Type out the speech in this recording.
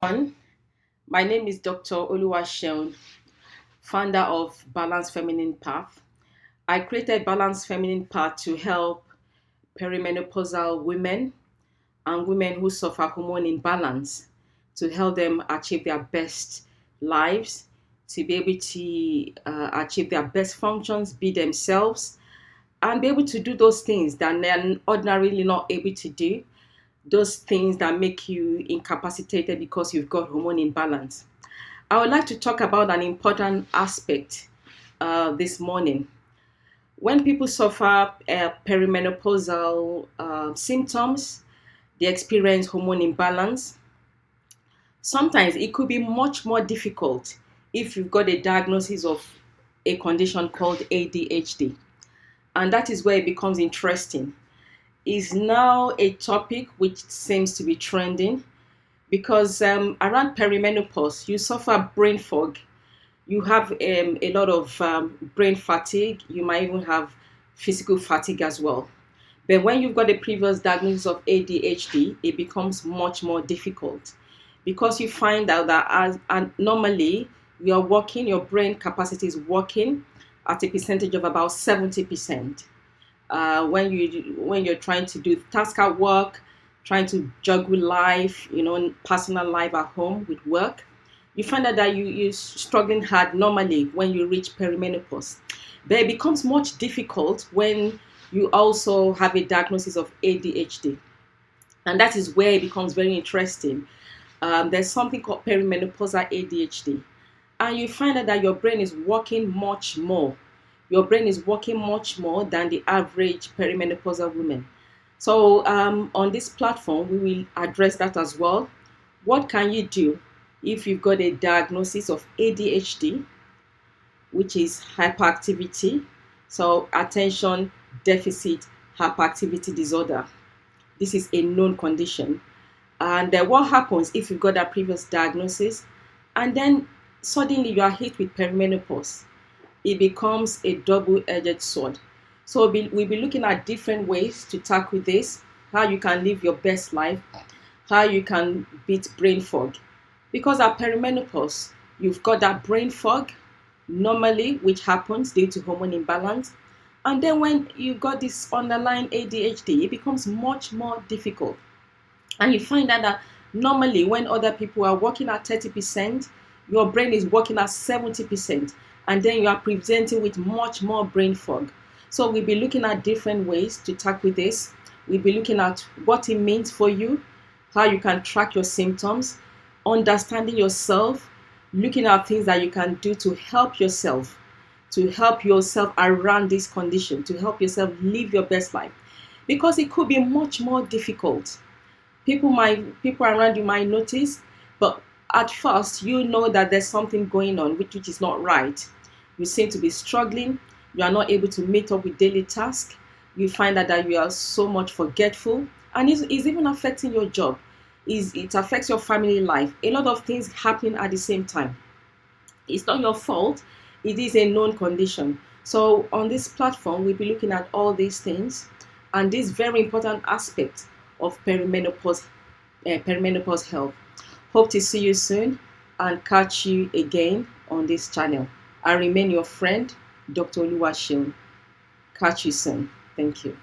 Everyone. My name is Dr. Oluwaseun, founder of Balanced Feminine Path. I created Balanced Feminine Path to help perimenopausal women and women who suffer hormone imbalance to help them achieve their best lives, to be able to achieve their best functions, be themselves, and be able to do those things that they're ordinarily not able to do, those things that make you incapacitated because you've got hormone imbalance. I would like to talk about an important aspect this morning. When people suffer perimenopausal symptoms, they experience hormone imbalance. Sometimes it could be much more difficult if you've got a diagnosis of a condition called ADHD. And that is where it becomes interesting. Is now a topic which seems to be trending because around perimenopause, you suffer brain fog, you have a lot of brain fatigue, you might even have physical fatigue as well. But when you've got a previous diagnosis of ADHD, it becomes much more difficult because you find out that and normally you're working, your brain capacity is working at a percentage of about 70%. When you're trying to do task at work, trying to juggle life, personal life at home with work, you find out that you're struggling hard normally when you reach perimenopause. But it becomes much difficult when you also have a diagnosis of ADHD. And that is where it becomes very interesting. There's something called perimenopausal ADHD. And you find out that your brain is working much more. Your brain is working much more than the average perimenopausal woman. So on this platform, we will address that as well. What can you do if you've got a diagnosis of ADHD, which is hyperactivity, so attention deficit hyperactivity disorder? This is a known condition. And what happens if you've got that previous diagnosis and then suddenly you are hit with perimenopause? It becomes a double-edged sword. So we'll be looking at different ways to tackle this, how you can live your best life, how you can beat brain fog. Because at perimenopause, you've got that brain fog normally, which happens due to hormone imbalance. And then when you've got this underlying ADHD, it becomes much more difficult. And you find out that normally when other people are working at 30%, your brain is working at 70%. And then you are presenting with much more brain fog. So we'll be looking at different ways to tackle this. We'll be looking at what it means for you, how you can track your symptoms, understanding yourself, looking at things that you can do to help yourself around this condition, to help yourself live your best life. Because it could be much more difficult. People around you might notice, but at first you know that there's something going on which is not right. You seem to be struggling, you are not able to meet up with daily tasks, you find out that you are so much forgetful, and it's even affecting your job. It affects your family life. A lot of things happening at the same time. It's not your fault, it is a known condition. So on this platform, we'll be looking at all these things and this very important aspect of perimenopause health. Hope to see you soon and catch you again on this channel. I remain your friend, Dr. Oluwaseun. Catch you soon. Thank you.